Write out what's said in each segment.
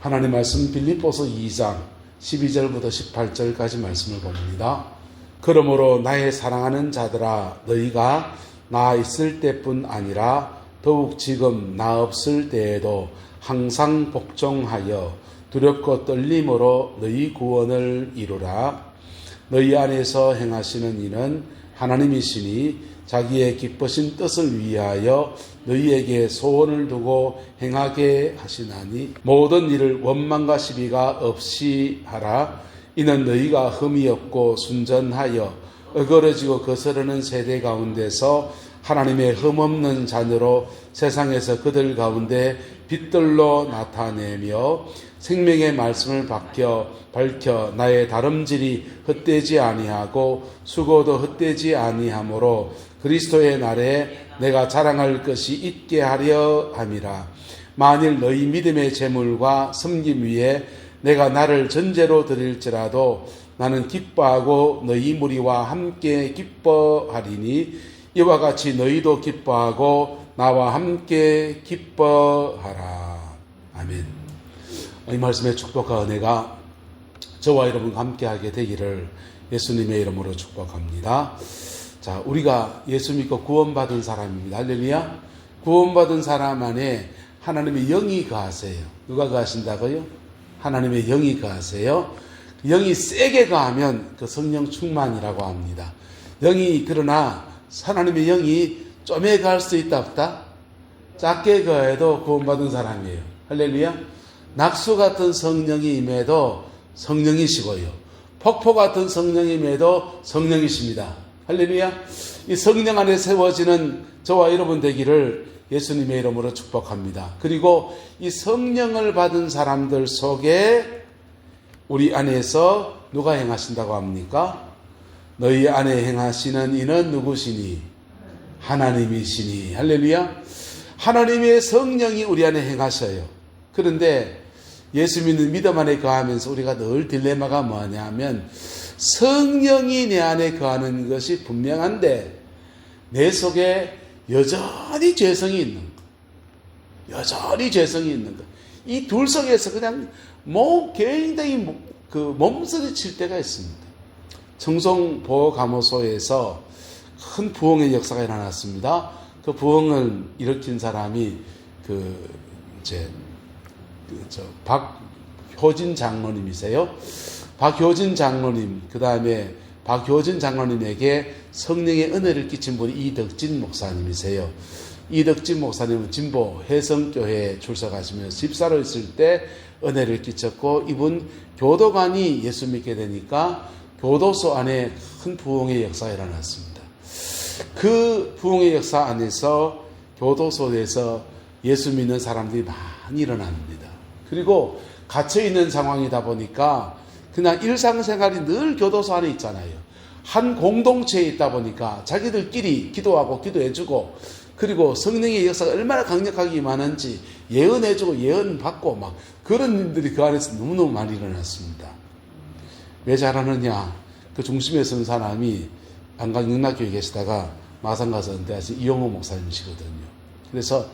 하나님 말씀 빌립보서 2장 12절부터 18절까지 말씀을 봅니다. 그러므로 나의 사랑하는 자들아 너희가 나 있을 때뿐 아니라 더욱 지금 나 없을 때에도 항상 복종하여 두렵고 떨림으로 너희 구원을 이루라. 너희 안에서 행하시는 이는 하나님이시니 자기의 기쁘신 뜻을 위하여 너희에게 소원을 두고 행하게 하시나니 모든 일을 원망과 시비가 없이 하라. 이는 너희가 흠이 없고 순전하여 어그러지고 거스르는 세대 가운데서 하나님의 흠없는 자녀로 세상에서 그들 가운데 빛들로 나타내며 생명의 말씀을 밝혀 나의 다름질이 헛되지 아니하고 수고도 헛되지 아니하므로 그리스도의 날에 내가 자랑할 것이 있게 하려 함이라. 만일 너희 믿음의 재물과 섬김 위에 내가 나를 전제로 드릴지라도 나는 기뻐하고 너희 무리와 함께 기뻐하리니 이와 같이 너희도 기뻐하고 나와 함께 기뻐하라. 아멘. 이 말씀의 축복과 은혜가 저와 여러분과 함께하게 되기를 예수님의 이름으로 축복합니다. 자, 우리가 예수 믿고 구원받은 사람입니다. 할렐루야. 구원받은 사람 안에 하나님의 영이 거하세요. 누가 거하신다고요? 하나님의 영이 거하세요. 영이 세게 거하면 그 성령 충만이라고 합니다. 영이 그러나 하나님의 영이 좀에 거할 수 있다 없다? 작게 거해도 구원받은 사람이에요. 할렐루야. 낙수 같은 성령이 임해도 성령이시고요. 폭포 같은 성령이 임해도 성령이십니다. 할렐루야. 이 성령 안에 세워지는 저와 여러분 되기를 예수님의 이름으로 축복합니다. 그리고 이 성령을 받은 사람들 속에 우리 안에서 누가 행하신다고 합니까? 너희 안에 행하시는 이는 누구시니? 하나님이시니. 할렐루야. 하나님의 성령이 우리 안에 행하셔요. 그런데 예수 믿는 믿음 안에 거하면서 우리가 늘 딜레마가 뭐냐면 성령이 내 안에 거하는 것이 분명한데 내 속에 여전히 죄성이 있는 것. 여전히 죄성이 있는 것. 이 둘 속에서 그냥 굉장히 몸서리 칠 때가 있습니다. 청송보감호소에서 큰 부흥의 역사가 일어났습니다. 그 부흥을 일으킨 사람이 박효진 장로님이세요. 박효진 장로님, 그 다음에 박효진 장로님에게 성령의 은혜를 끼친 분이 이덕진 목사님이세요. 이덕진 목사님은 진보 해성교회에 출석하시면서 집사로 있을 때 은혜를 끼쳤고, 이분 교도관이 예수 믿게 되니까 교도소 안에 큰 부흥의 역사가 일어났습니다. 그 부흥의 역사 안에서 교도소에서 예수 믿는 사람들이 많이 일어납니다. 그리고 갇혀있는 상황이다 보니까 그냥 일상생활이 늘 교도소 안에 있잖아요. 한 공동체에 있다 보니까 자기들끼리 기도하고 기도해주고, 그리고 성령의 역사가 얼마나 강력하게 임하는지 예언해주고 예언받고 막 그런 일들이 그 안에서 너무너무 많이 일어났습니다. 왜 잘하느냐? 그 중심에 선 사람이 안강영락교회에 계시다가 마산 가서 은퇴하신 이용호 목사님이시거든요. 그래서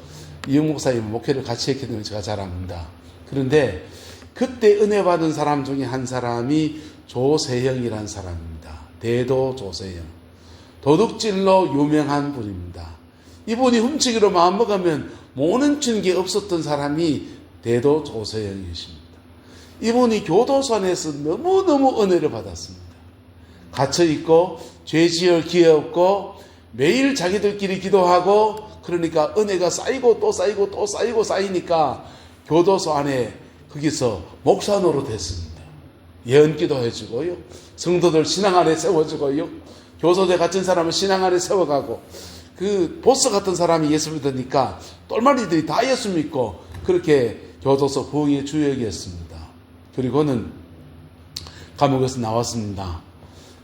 이용호 목사님 목회를 같이 했기 때문에 제가 잘 압니다. 그런데 그때 은혜 받은 사람 중에 한 사람이 조세형이라는 사람입니다. 대도 조세형. 도둑질로 유명한 분입니다. 이분이 훔치기로 마음먹으면 못 훔치는 게 없었던 사람이 대도 조세형이십니다. 이분이 교도소 안에서 너무너무 은혜를 받았습니다. 갇혀있고 죄 지을 기회 없고 매일 자기들끼리 기도하고, 그러니까 은혜가 쌓이고 또 쌓이고 또 쌓이고 쌓이니까 교도소 안에 거기서 목사 노릇했습니다. 예언기도 해주고요, 성도들 신앙 안에 세워주고요, 교도소에 갇힌 사람을 신앙 안에 세워가고, 그 보스 같은 사람이 예수 믿으니까 똘마니들이 다 예수 믿고 그렇게 교도소 부흥의 주역이었습니다. 그리고는 감옥에서 나왔습니다.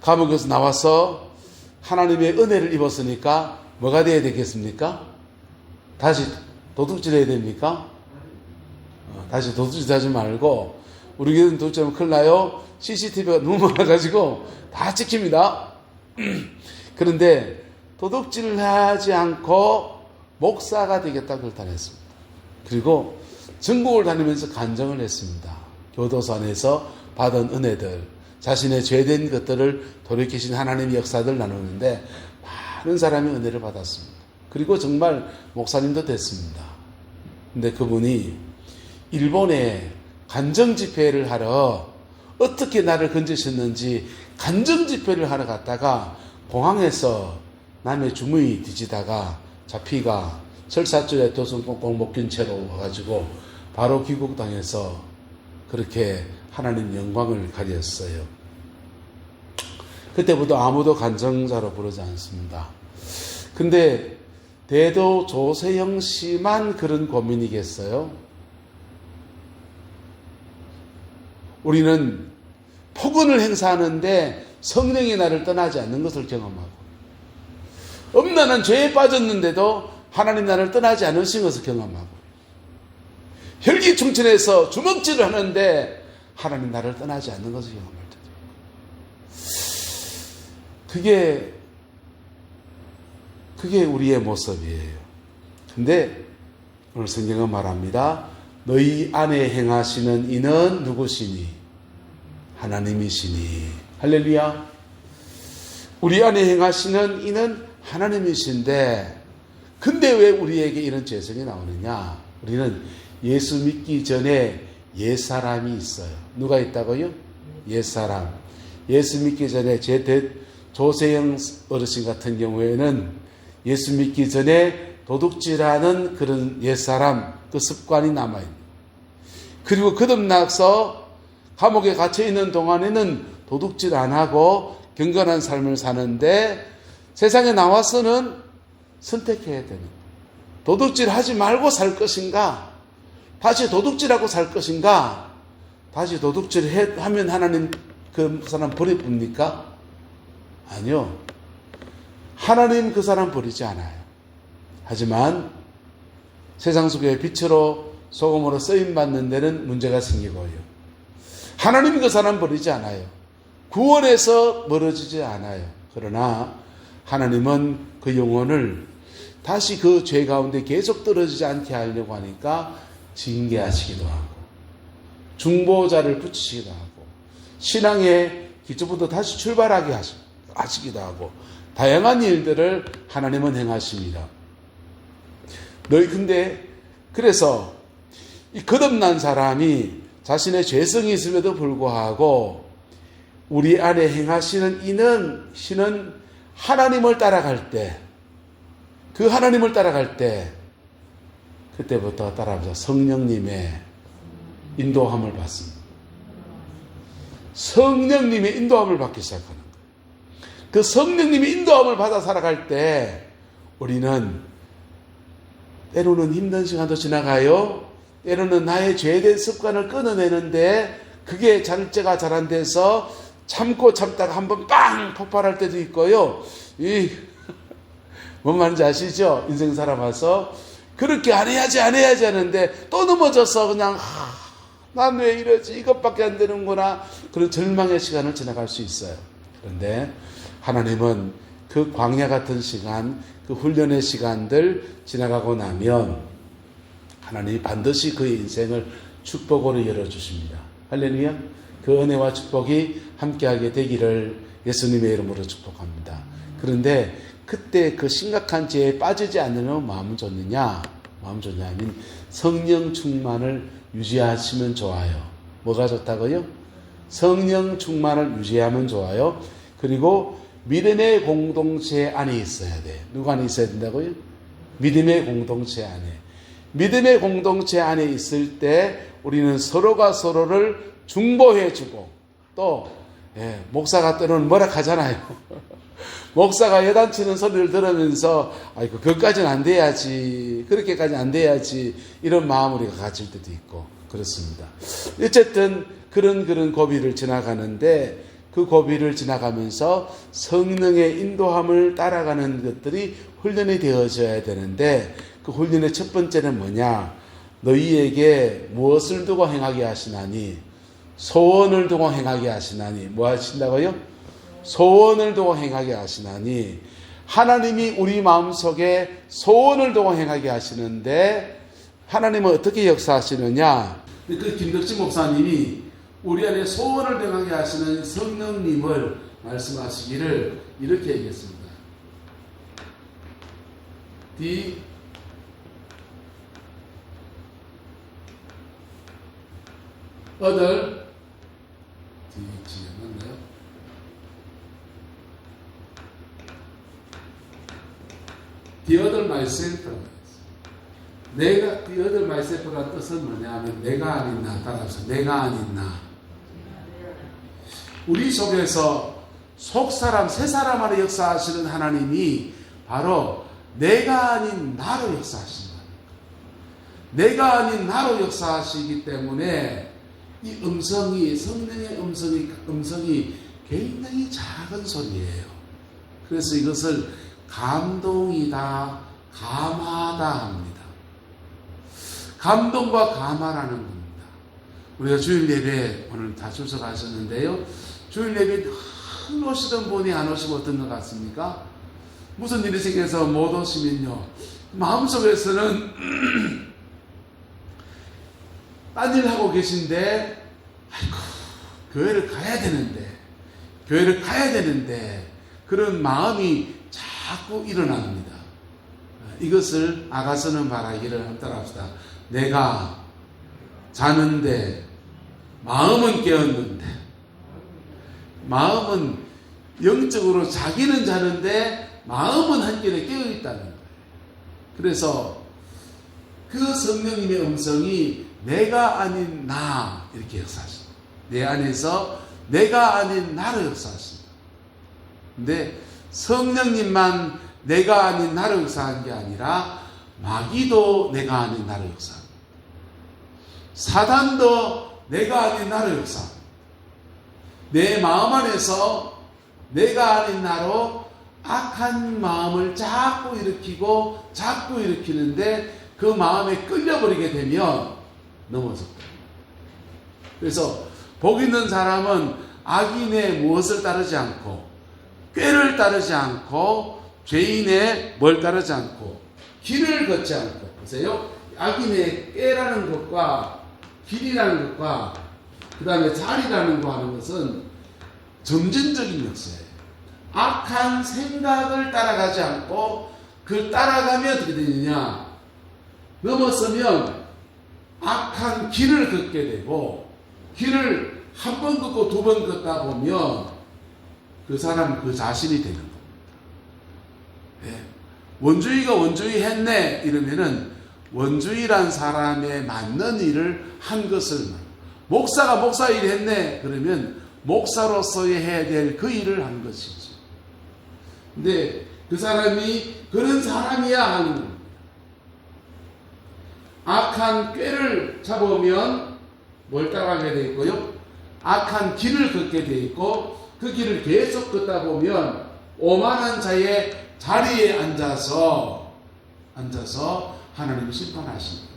감옥에서 나와서 하나님의 은혜를 입었으니까 뭐가 돼야 되겠습니까? 다시 도둑질해야 됩니까? 다시 도둑질 하지 말고, 우리 교회는 도둑질하면 큰일 나요. CCTV가 너무 많아가지고 다 찍힙니다. 그런데 도둑질을 하지 않고 목사가 되겠다고 결단했습니다. 그리고 전국을 다니면서 간증을 했습니다. 교도소 안에서 받은 은혜들, 자신의 죄된 것들을 돌이키신 하나님의 역사들 나누는데 많은 사람이 은혜를 받았습니다. 그리고 정말 목사님도 됐습니다. 근데 그분이 일본에 간증 집회를 하러 어떻게 나를 건지셨는지 간증 집회를 하러 갔다가 공항에서 남의 주머니 뒤지다가 잡히가 철사줄에 도선 꽁꽁 묶인 채로 와가지고 바로 귀국당해서 그렇게 하나님 영광을 가렸어요. 그때부터 아무도 간증자로 부르지 않습니다. 근데 대도 조세영 씨만 그런 고민이겠어요? 우리는 폭언을 행사하는데 성령이 나를 떠나지 않는 것을 경험하고, 엄란한 죄에 빠졌는데도 하나님 나를 떠나지 않으신 것을 경험하고, 혈기충천해서 주먹질을 하는데 하나님 나를 떠나지 않는 것을 경험할 때, 그게 우리의 모습이에요. 근데 오늘 성경은 말합니다. 너희 안에 행하시는 이는 누구시니? 하나님이시니. 할렐루야. 우리 안에 행하시는 이는 하나님이신데, 근데 왜 우리에게 이런 죄성이 나오느냐? 우리는 예수 믿기 전에 옛사람이 있어요. 누가 있다고요? 옛사람. 예수 믿기 전에 조세영 어르신 같은 경우에는 예수 믿기 전에 도둑질하는 그런 옛사람, 그 습관이 남아있는. 그리고 거듭나서 감옥에 갇혀있는 동안에는 도둑질 안 하고 경건한 삶을 사는데, 세상에 나와서는 선택해야 되는 거예요. 도둑질 하지 말고 살 것인가? 다시 도둑질하고 살 것인가? 다시 도둑질 하면 하나님 그 사람 버립니까? 아니요. 하나님 그 사람 버리지 않아요. 하지만 세상 속에 빛으로 소금으로 쓰임받는 데는 문제가 생기고요. 하나님 그 사람 버리지 않아요. 구원에서 멀어지지 않아요. 그러나 하나님은 그 영혼을 다시 그 죄 가운데 계속 떨어지지 않게 하려고 하니까 징계하시기도 하고, 중보자를 붙이시기도 하고, 신앙의 기초부터 다시 출발하게 하시기도 하고, 다양한 일들을 하나님은 행하십니다. 근데 그래서 이 거듭난 사람이 자신의 죄성이 있음에도 불구하고 우리 안에 행하시는 신은 하나님을 따라갈 때, 그 하나님을 따라갈 때 그때부터 따라가서 성령님의 인도함을 받습니다. 성령님의 인도함을 받기 시작하는 거예요. 그 성령님의 인도함을 받아 살아갈 때 우리는 때로는 힘든 시간도 지나가요. 때로는 나의 죄된 습관을 끊어내는데 그게 잘제가 잘 안 돼서 참고 참다가 한번 빵 폭발할 때도 있고요. 뭔 말인지 아시죠? 인생 살아봐서 그렇게 안 해야지 하는데 또 넘어져서 그냥 난 왜 이러지? 이것밖에 안 되는구나. 그런 절망의 시간을 지나갈 수 있어요. 그런데 하나님은 그 광야 같은 시간, 그 훈련의 시간들 지나가고 나면 하나님이 반드시 그의 인생을 축복으로 열어주십니다. 할렐루야. 그 은혜와 축복이 함께하게 되기를 예수님의 이름으로 축복합니다. 그런데 그때 그 심각한 죄에 빠지지 않으려면 마음은 좋느냐? 마음 좋냐면 성령 충만을 유지하시면 좋아요. 뭐가 좋다고요? 성령 충만을 유지하면 좋아요. 그리고 믿음의 공동체 안에 있어야 돼. 누가 안에 있어야 된다고요? 믿음의 공동체 안에. 믿음의 공동체 안에 있을 때 우리는 서로가 서로를 중보해주고, 또 목사가 때로는 뭐라 하잖아요. 목사가 예단치는 소리를 들으면서 아이고 그것까지는 안 돼야지, 그렇게까지 안 돼야지, 이런 마음을 우리가 가질 때도 있고 그렇습니다. 어쨌든 그런 고비를 지나가는데, 그 고비를 지나가면서 성령의 인도함을 따라가는 것들이 훈련이 되어져야 되는데, 그 훈련의 첫 번째는 뭐냐? 너희에게 무엇을 두고 행하게 하시나니? 소원을 두고 행하게 하시나니. 뭐 하신다고요? 소원을 두고 행하게 하시나니. 하나님이 우리 마음속에 소원을 두고 행하게 하시는데, 하나님은 어떻게 역사하시느냐? 그 김덕진 목사님이 우리 안에 소원을 병하게 하시는 성령님을 말씀하시기를 이렇게 얘기했습니다. The other 맞나요? The other myself라고 했어요. 내가 the other myself라는 뜻은 뭐냐면 내가 아닌 나, 따라서 내가 아닌 나. 우리 속에서 속사람, 새사람 안에 역사하시는 하나님이 바로 내가 아닌 나로 역사하신다. 내가 아닌 나로 역사하시기 때문에 이 음성이, 성령의 음성이 굉장히 작은 소리예요. 그래서 이것을 감동이다, 감화다 합니다. 감동과 감화라는 겁니다. 우리가 주일 예배 오늘 다 출석하셨는데요. 주일 예배 늘 오시던 분이 안 오시고 어떤 것 같습니까? 무슨 일이 생겨서 못 오시면요, 마음속에서는 딴 일 하고 계신데, 아이고, 교회를 가야 되는데, 그런 마음이 자꾸 일어납니다. 이것을 아가서는 말하기를 한번 따라합시다. 내가 자는데, 마음은 깨었는데, 마음은 영적으로 자기는 자는데, 마음은 한결에 깨어있다는 거예요. 그래서 그 성령님의 음성이 내가 아닌 나 이렇게 역사하십니다. 내 안에서 내가 아닌 나로 역사하십니다. 근데 성령님만 내가 아닌 나로 역사한 게 아니라 마귀도 내가 아닌 나로 역사합니다. 사단도 내가 아닌 나로 역사합니다. 내 마음 안에서 내가 아닌 나로 악한 마음을 자꾸 일으키는데 그 마음에 끌려버리게 되면 넘어졌다. 그래서 복 있는 사람은 악인의 무엇을 따르지 않고, 꾀를 따르지 않고, 죄인의 뭘 따르지 않고, 길을 걷지 않고. 보세요. 악인의 꾀라는 것과 길이라는 것과 그 다음에 자리라는 거 하는 것은 점진적인 역사예요. 악한 생각을 따라가지 않고 그걸 따라가면 어떻게 되느냐, 넘어서면 악한 길을 걷게 되고, 길을 한 번 걷고 두 번 걷다 보면 그 사람 그 자신이 되는 겁니다. 네. 원주의가 원주의 했네 이러면은 원주의란 사람에 맞는 일을 한 것을, 목사가 목사 일 했네 그러면 목사로서의 해야 될 그 일을 한 것이죠. 근데 그 사람이 그런 사람이야 하는 겁니다. 악한 꾀를 잡으면 뭘 따라가게 돼 있고요, 악한 길을 걷게 돼 있고, 그 길을 계속 걷다 보면 오만한 자의 자리에 앉아서 하나님이 심판하십니다.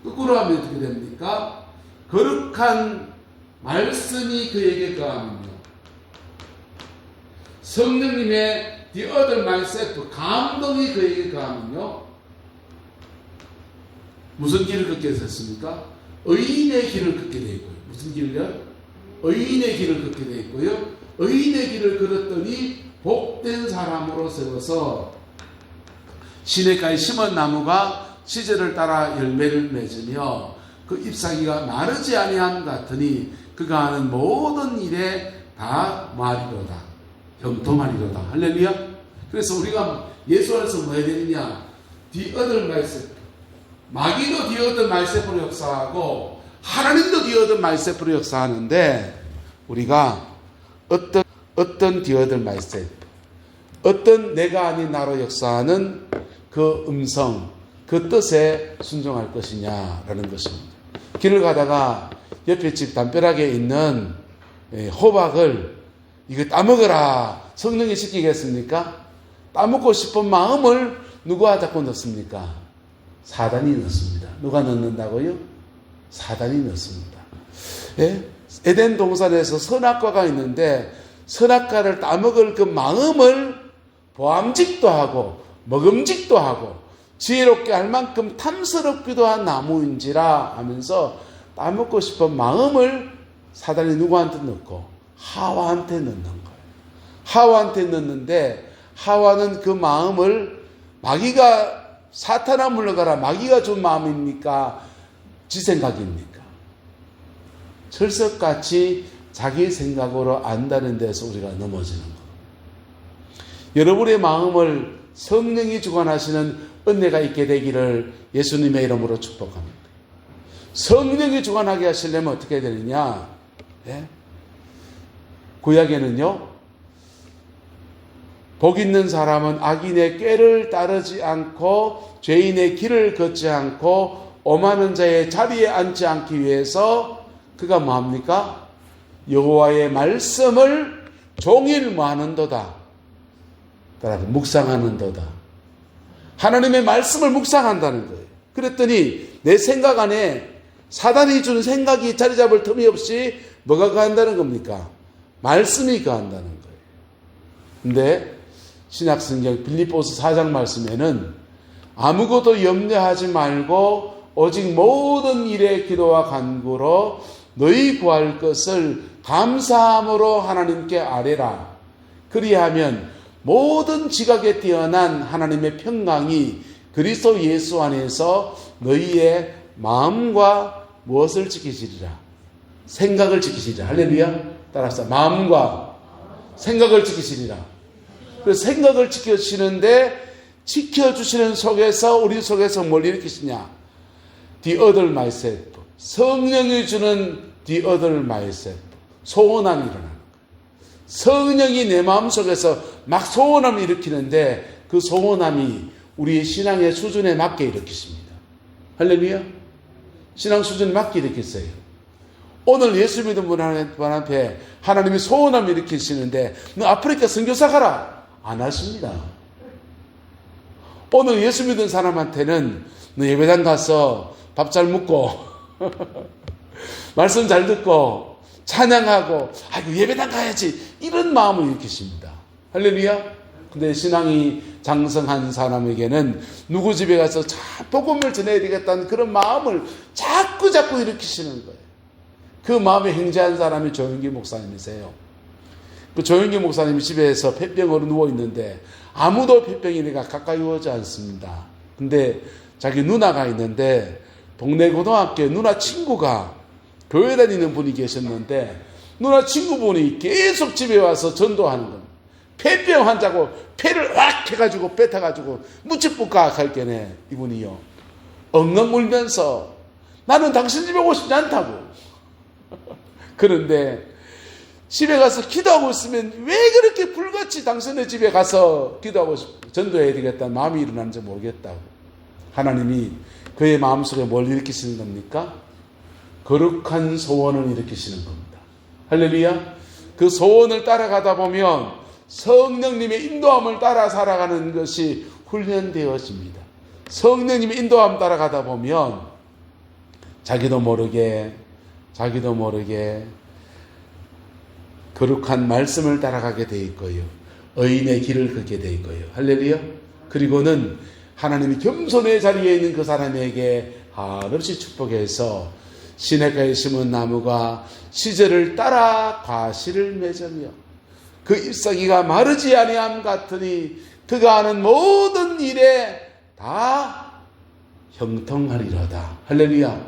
거꾸로 하면 어떻게 됩니까? 거룩한 말씀이 그에게 거하면요, 성령님의 the other myself, 감동이 그에게 거하면요, 무슨 길을 걷게 됐습니까? 의인의 길을 걷게 되어 있고요. 무슨 길을요? 의인의 길을 걷게 되어 있고요. 의인의 길을 걸었더니 복된 사람으로 세워서 시냇가에 심은 나무가 시절을 따라 열매를 맺으며 그 잎사귀가 마르지 아니함 같으니 그가 하는 모든 일에 다 말이로다, 형통하리로다. 할렐루야. 그래서 우리가 예수 안에서 뭐 해야 되느냐, the other myself, 마귀도 the other myself로 역사하고 하나님도 the other myself로 역사하는데, 우리가 어떤 the other myself, 어떤 내가 아닌 나로 역사하는 그 음성, 그 뜻에 순종할 것이냐라는 것입니다. 길을 가다가 옆에 집 담벼락에 있는 호박을 이거 따먹으라 성령이 시키겠습니까? 따먹고 싶은 마음을 누가 자꾸 넣습니까? 사단이 넣습니다. 누가 넣는다고요? 사단이 넣습니다. 예? 에덴 동산에서 선악과가 있는데 선악과를 따먹을 그 마음을 보암직도 하고 먹음직도 하고 지혜롭게 할 만큼 탐스럽기도 한 나무인지라 하면서 따먹고 싶은 마음을 사단이 누구한테 넣고? 하와한테 넣는 거예요. 하와한테 넣는데 하와는 그 마음을 마귀가 사탄아 물러가라 마귀가 준 마음입니까? 지 생각입니까? 철석같이 자기 생각으로 안다는 데서 우리가 넘어지는 거예요. 여러분의 마음을 성령이 주관하시는 은혜가 있게 되기를 예수님의 이름으로 축복합니다. 성령이 주관하게 하시려면 어떻게 되느냐? 예? 구약에는요, 복 있는 사람은 악인의 꾀를 따르지 않고 죄인의 길을 걷지 않고 오만한 자의 자리에 앉지 않기 위해서 그가 뭐합니까? 여호와의 말씀을 종일 뭐하는도다. 따라서 묵상하는도다. 하나님의 말씀을 묵상한다는 거예요. 그랬더니 내 생각 안에 사단이 주는 생각이 자리 잡을 틈이 없이 뭐가 거한다는 겁니까? 말씀이 거한다는 거예요. 근데 신약성경 빌립보서 4장 말씀에는 아무것도 염려하지 말고 오직 모든 일에 기도와 간구로 너희 구할 것을 감사함으로 하나님께 아뢰라. 그리하면 모든 지각에 뛰어난 하나님의 평강이 그리스도 예수 안에서 너희의 마음과 무엇을 지키시리라? 생각을 지키시리라. 할렐루야. 따라서 마음과 생각을 지키시리라. 그래서 생각을 지켜주시는데 지켜주시는 속에서 우리 속에서 뭘 일으키시냐? The other myself. 성령이 주는 the other myself. 소원함이 일어나는 거예요. 성령이 내 마음속에서 막 소원함을 일으키는데 그 소원함이 우리의 신앙의 수준에 맞게 일으키십니다. 할렐루야. 신앙 수준에 맞게 일으켰어요. 오늘 예수 믿는 분 앞에 하나님이 소원함을 일으키시는데 너 아프리카 선교사 가라. 안 하십니다. 오늘 예수 믿는 사람한테는 너 예배당 가서 밥 잘 먹고 말씀 잘 듣고 찬양하고 아이고 예배당 가야지 이런 마음을 일으키십니다. 할렐루야. 근데 신앙이 장성한 사람에게는 누구 집에 가서 복음을 전해야 되겠다는 그런 마음을 자꾸 일으키시는 거예요. 그 마음에 행제한 사람이 조영기 목사님이세요. 그 조영기 목사님이 집에서 폐병으로 누워있는데 아무도 폐병이니까 가까이 오지 않습니다. 근데 자기 누나가 있는데 동네 고등학교에 누나 친구가 교회 다니는 분이 계셨는데 누나 친구분이 계속 집에 와서 전도하는 겁니다. 폐병 환자고 폐를 악 해가지고 뱉어가지고 무찌뿌까 할 때네 이분이요 엉엉 울면서 나는 당신 집에 오고 싶지 않다고. 그런데 집에 가서 기도하고 있으면 왜 그렇게 불같이 당신의 집에 가서 기도하고 전도해야 되겠다는 마음이 일어나는지 모르겠다고. 하나님이 그의 마음속에 뭘 일으키시는 겁니까? 거룩한 소원을 일으키시는 겁니다. 할렐루야. 그 소원을 따라가다 보면 성령님의 인도함을 따라 살아가는 것이 훈련되어집니다. 성령님의 인도함 따라가다 보면 자기도 모르게 거룩한 말씀을 따라가게 돼 있고요. 의인의 길을 걷게 돼 있고요. 할렐루야. 그리고는 하나님이 겸손의 자리에 있는 그 사람에게 한없이 축복해서 시냇가에 심은 나무가 시절을 따라 과실을 맺으며 그 잎사귀가 마르지 아니함 같으니 그가 하는 모든 일에 다 형통하리로다. 할렐루야.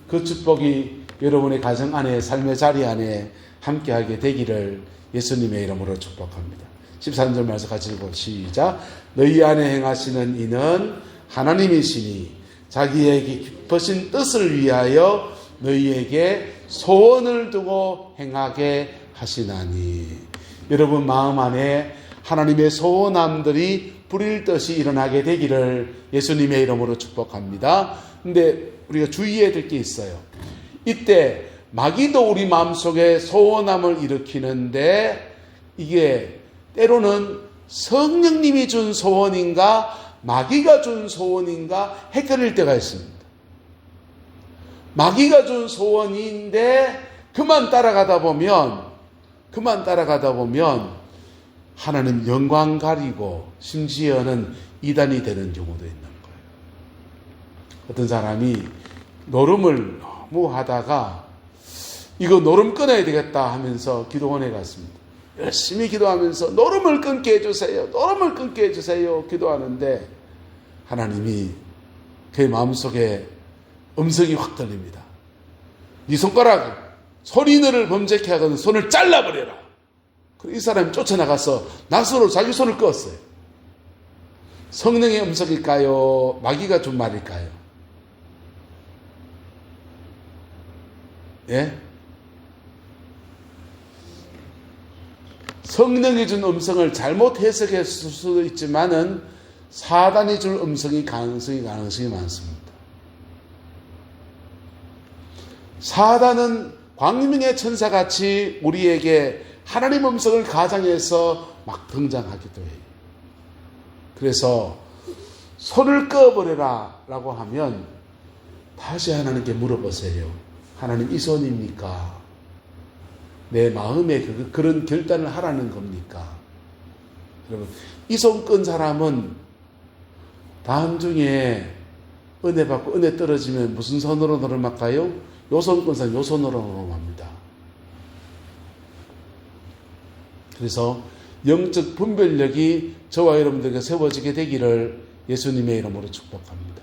그 축복이 여러분의 가정 안에 삶의 자리 안에 함께하게 되기를 예수님의 이름으로 축복합니다. 13절 말씀 같이 읽고 시작. 너희 안에 행하시는 이는 하나님이시니 자기에게 깊으신 뜻을 위하여 너희에게 소원을 두고 행하게 하시나니. 여러분 마음 안에 하나님의 소원함들이 불일듯이 일어나게 되기를 예수님의 이름으로 축복합니다. 근데 우리가 주의해야 될 게 있어요. 이때 마귀도 우리 마음속에 소원함을 일으키는데 이게 때로는 성령님이 준 소원인가 마귀가 준 소원인가 헷갈릴 때가 있습니다. 마귀가 준 소원인데 그만 따라가다 보면 하나님 영광 가리고 심지어는 이단이 되는 경우도 있는 거예요. 어떤 사람이 노름을 너무 하다가 이거 노름 끊어야 되겠다 하면서 기도원에 갔습니다. 열심히 기도하면서 노름을 끊게 해주세요. 노름을 끊게 해주세요. 기도하는데 하나님이 그의 마음속에 음성이 확 들립니다. 네 손가락 소리너를 범죄케 하거든 손을 잘라버려라. 이 사람이 쫓아나가서 낫으로 자기 손을 끄었어요. 성령의 음성일까요? 마귀가 준 말일까요? 예? 성령이 준 음성을 잘못 해석했을 수도 있지만은 사단이 줄 음성이 가능성이 많습니다. 사단은 광명의 천사같이 우리에게 하나님 음성을 가장해서 막 등장하기도 해요. 그래서 손을 꺼버려라 라고 하면 다시 하나님께 물어보세요. 하나님 이 손입니까? 내 마음에 그런 결단을 하라는 겁니까? 여러분, 이 손 끈 사람은 다음 중에 은혜 받고 은혜 떨어지면 무슨 손으로 노름할까요? 요 손 끈 사람 요 손으로 노름합니다. 그래서 영적 분별력이 저와 여러분들에게 세워지게 되기를 예수님의 이름으로 축복합니다.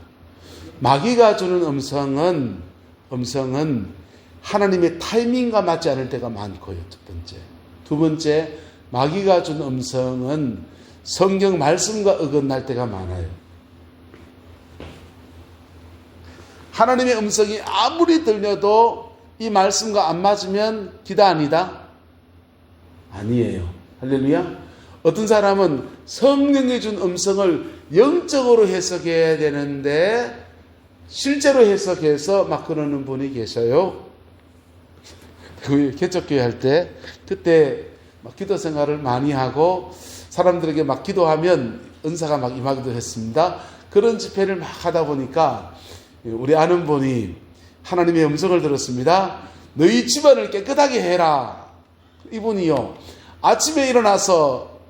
마귀가 주는 음성은 하나님의 타이밍과 맞지 않을 때가 많고요. 첫 번째. 두 번째, 마귀가 준 음성은 성경 말씀과 어긋날 때가 많아요. 하나님의 음성이 아무리 들려도 이 말씀과 안 맞으면 기다 아니다? 아니에요. 할렐루야. 어떤 사람은 성령이 준 음성을 영적으로 해석해야 되는데 실제로 해석해서 막 그러는 분이 계셔요. 개척교회 할 때 그때 막 기도 생활을 많이 하고 사람들에게 막 기도하면 은사가 막 임하기도 했습니다. 그런 집회를 막 하다 보니까 우리 아는 분이 하나님의 음성을 들었습니다. 너희 집안을 깨끗하게 해라. 이분이요, 아침에 일어나서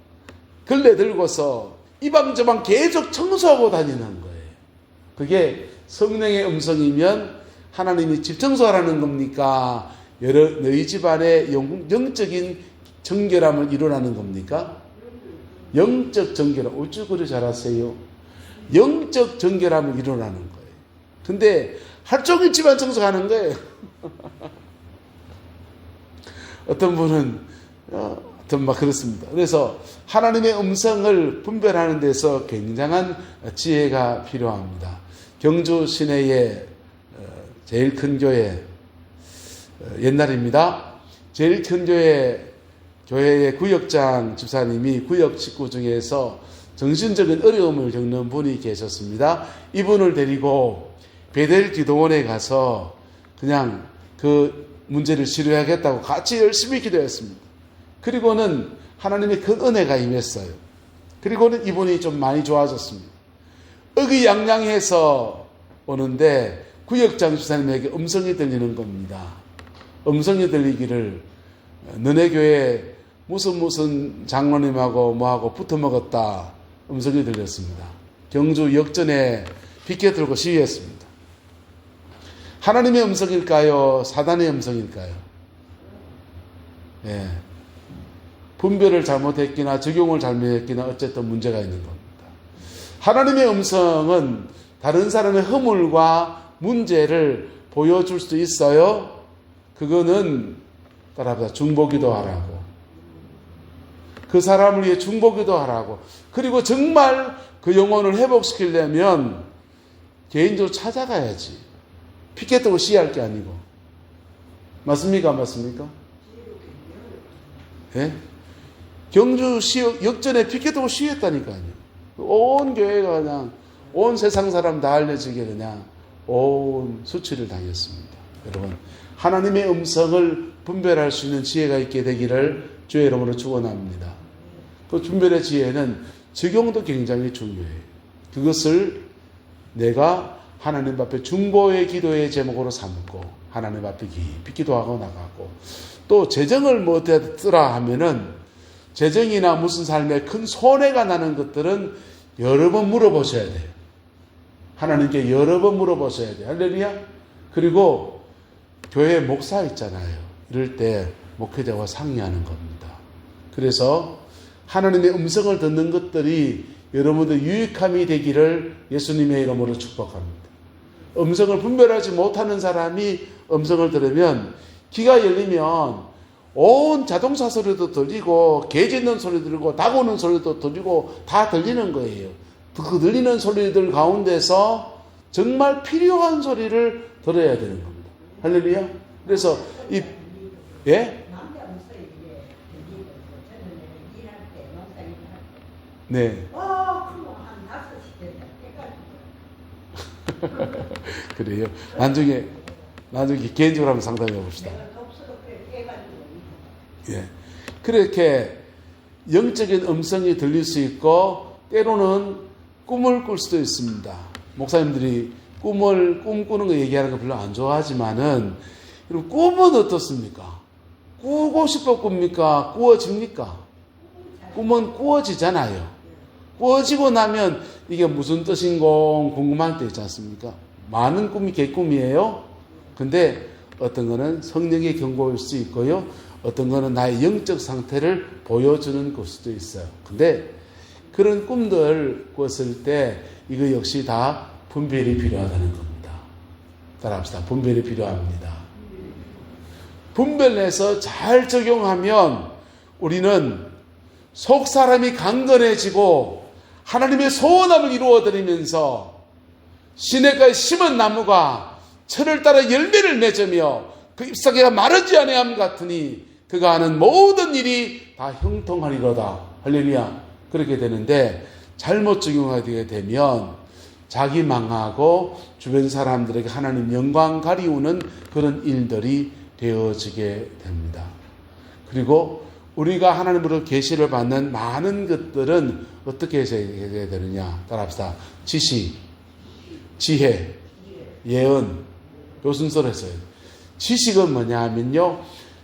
걸레 들고서 이 방 저 방 계속 청소하고 다니는 거예요. 그게 성령의 음성이면 하나님이 집 청소하라는 겁니까? 너희 집안에 영적인 정결함을 이루라는 겁니까? 영적 정결함. 어찌 그리 잘하세요? 영적 정결함을 이루라는 거예요. 근데 하루 종일 집안 청소하는 거예요. 어떤 분은 막 그렇습니다. 그래서 하나님의 음성을 분별하는 데서 굉장한 지혜가 필요합니다. 경주 시내의 제일 큰 교회, 옛날입니다. 제일 큰 교회의 구역장 집사님이 구역 식구 중에서 정신적인 어려움을 겪는 분이 계셨습니다. 이분을 데리고 베델 기도원에 가서 그냥 그 문제를 치료하겠다고 같이 열심히 기도했습니다. 그리고는 하나님의 큰 은혜가 임했어요. 그리고는 이분이 좀 많이 좋아졌습니다. 의기양양해서 오는데 구역장 집사님에게 음성이 들리는 겁니다. 음성이 들리기를 너네 교회 무슨 장로님하고 뭐하고 붙어먹었다. 음성이 들렸습니다. 경주 역전에 피켓 들고 시위했습니다. 하나님의 음성일까요? 사단의 음성일까요? 예. 분별을 잘못했기나 적용을 잘못했기나 어쨌든 문제가 있는 겁니다. 하나님의 음성은 다른 사람의 허물과 문제를 보여줄 수도 있어요. 그거는 따라합니다. 중보기도 하라고. 그 사람을 위해 중보기도 하라고. 그리고 정말 그 영혼을 회복시키려면 개인적으로 찾아가야지. 피켓 들고 시위할 게 아니고. 맞습니까? 안 맞습니까? 예? 경주 역전에 피켓 들고 시위했다니까요. 온 교회가 그냥 온 세상 사람 다 알려지게 그냥 온 수치를 당했습니다. 여러분, 하나님의 음성을 분별할 수 있는 지혜가 있게 되기를 주의 이름으로 축원합니다. 그 분별의 지혜는 적용도 굉장히 중요해요. 그것을 내가 하나님 앞에 중보의 기도의 제목으로 삼고 하나님 앞에 깊이 기도하고 나가고, 또 재정을 뭐 어떻더라 하면은 재정이나 무슨 삶에 큰 손해가 나는 것들은 여러 번 물어보셔야 돼요. 하나님께 여러 번 물어보셔야 돼요. 할렐루야. 그리고 교회 목사 있잖아요. 이럴 때 목회자와 상의하는 겁니다. 그래서 하나님의 음성을 듣는 것들이 여러분들 유익함이 되기를 예수님의 이름으로 축복합니다. 음성을 분별하지 못하는 사람이 음성을 들으면 귀가 열리면 온 자동차 소리도 들리고 개 짖는 소리도 들리고 닭 우는 소리도 들리고 다 들리는 거예요. 그 들리는 소리들 가운데서 정말 필요한 소리를 들어야 되는 겁니다. 할렐루야. 그래서 예? 네. 그래요. 나중에 개인적으로 한번 상담해 봅시다. 예. 그렇게 영적인 음성이 들릴 수 있고 때로는 꿈을 꿀 수도 있습니다. 목사님들이 꿈꾸는 거 얘기하는 거 별로 안 좋아하지만은 여러분 꿈은 어떻습니까? 꾸고 싶어 꿉니까? 꾸어집니까? 꿈은 꾸어지잖아요. 꾸어지고 나면 이게 무슨 뜻인고 궁금할 때 있지 않습니까? 많은 꿈이 개꿈이에요. 근데 어떤 거는 성령의 경고일 수 있고요. 어떤 거는 나의 영적 상태를 보여주는 걸 수도 있어요. 근데 그런 꿈들 꿨을 때 이거 역시 다 분별이 필요하다는 겁니다. 따라합시다. 분별이 필요합니다. 분별해서 잘 적용하면 우리는 속 사람이 강건해지고 하나님의 소원함을 이루어드리면서 시냇가에 심은 나무가 철을 따라 열매를 맺으며 그 잎사귀가 마르지 아니함 같으니 그가 하는 모든 일이 다 형통하리로다. 할렐루야. 그렇게 되는데 잘못 적용하게 되면 자기 망하고 주변 사람들에게 하나님 영광 가리우는 그런 일들이 되어지게 됩니다. 그리고 우리가 하나님으로 계시를 받는 많은 것들은 어떻게 해서 해야 되느냐. 따라합시다. 지식, 지혜, 예언, 요 순서로 했어요. 지식은 뭐냐 하면요,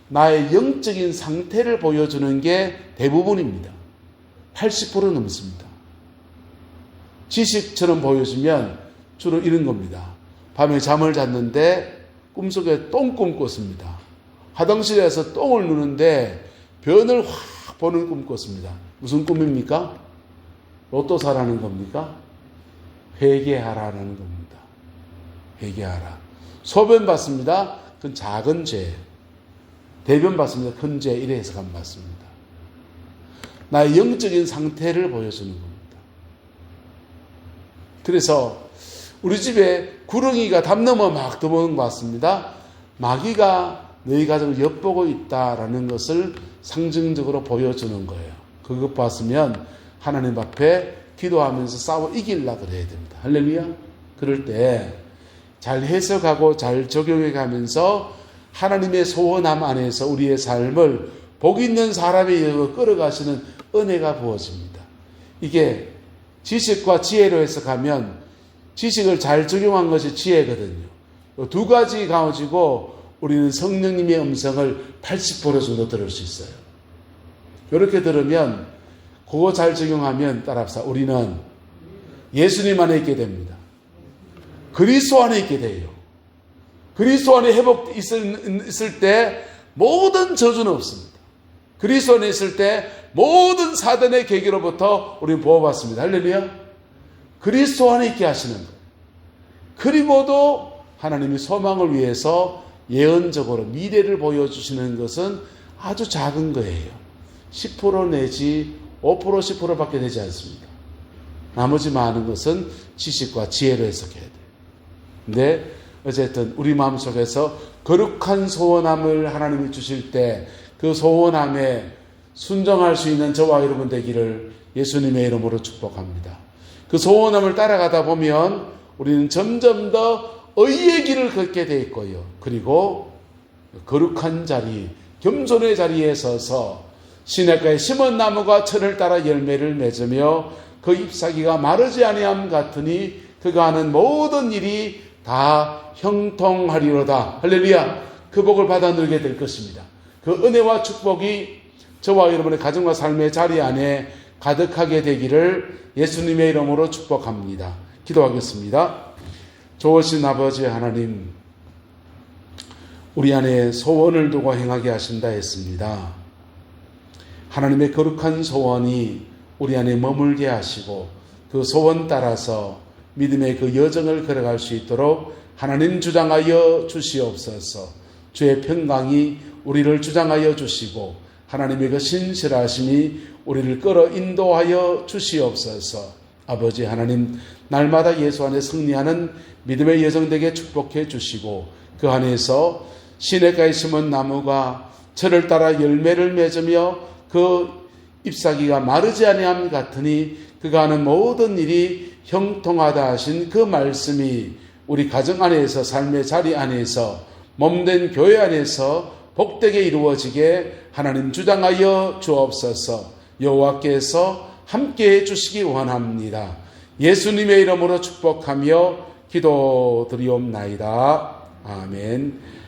나의 영적인 상태를 보여주는 게 대부분입니다. 80% 넘습니다. 지식처럼 보여주면 주로 이런 겁니다. 밤에 잠을 잤는데 꿈속에 똥꿈 꿨습니다. 화장실에서 똥을 누는데 변을 확 보는 꿈 꿨습니다. 무슨 꿈입니까? 로또 사라는 겁니까? 회개하라는 겁니다. 회개하라. 소변 봤습니다. 그건 작은 죄. 대변 봤습니다. 큰 죄. 이래 해석하면 맞습니다. 나의 영적인 상태를 보여주는 겁니다. 그래서 우리 집에 구렁이가 담 넘어 막 들어오는 것 같습니다. 마귀가 너희 가정을 엿보고 있다라는 것을 상징적으로 보여주는 거예요. 그것 봤으면 하나님 앞에 기도하면서 싸워 이기려고 그래야 됩니다. 할렐루야. 그럴 때 잘 해석하고 잘 적용해 가면서 하나님의 소원함 안에서 우리의 삶을 복 있는 사람에 이어 끌어가시는 은혜가 부어집니다. 이게 지식과 지혜로 해석하면 지식을 잘 적용한 것이 지혜거든요. 두 가지 가지고 우리는 성령님의 음성을 80% 정도 들을 수 있어요. 이렇게 들으면 그거 잘 적용하면 따라합시다. 우리는 예수님 안에 있게 됩니다. 그리스도 안에 있게 돼요. 그리스도 안에 회복 있을 때 모든 저주는 없습니다. 그리스도 안에 있을 때 모든 사단의 계기로부터 우리는 보호받습니다. 할렐루야. 그리스도 안에 있게 하시는 거예요. 그리고도 하나님이 소망을 위해서 예언적으로 미래를 보여주시는 것은 아주 작은 거예요. 10% 내지 5% 10%밖에 되지 않습니다. 나머지 많은 것은 지식과 지혜로 해석해야 돼요. 근데 어쨌든 우리 마음속에서 거룩한 소원함을 하나님이 주실 때 그 소원함에 순종할 수 있는 저와 여러분 되기를 예수님의 이름으로 축복합니다. 그 소원함을 따라가다 보면 우리는 점점 더 의의 길을 걷게 돼 있고요. 그리고 거룩한 자리, 겸손의 자리에 서서 시냇가에 심은 나무가 철을 따라 열매를 맺으며 그 잎사귀가 마르지 아니함 같으니 그가 하는 모든 일이 다 형통하리로다. 할렐루야. 그 복을 받아 누리게 될 것입니다. 그 은혜와 축복이 저와 여러분의 가정과 삶의 자리 안에 가득하게 되기를 예수님의 이름으로 축복합니다. 기도하겠습니다. 좋으신 아버지 하나님, 우리 안에 소원을 두고 행하게 하신다 했습니다. 하나님의 거룩한 소원이 우리 안에 머물게 하시고 그 소원 따라서 믿음의 그 여정을 걸어갈 수 있도록 하나님 주장하여 주시옵소서. 주의 평강이 우리를 주장하여 주시고 하나님의 그 신실하심이 우리를 끌어 인도하여 주시옵소서. 아버지 하나님, 날마다 예수 안에 승리하는 믿음의 여정 되게 축복해 주시고 그 안에서 시냇가에 심은 나무가 철을 따라 열매를 맺으며 그 잎사귀가 마르지 아니함 같으니 그가 하는 모든 일이 형통하다 하신 그 말씀이 우리 가정 안에서 삶의 자리 안에서 몸된 교회 안에서 복되게 이루어지게 하나님 주장하여 주옵소서. 여호와께서 함께해 주시기 원합니다. 예수님의 이름으로 축복하며 기도드리옵나이다. 아멘.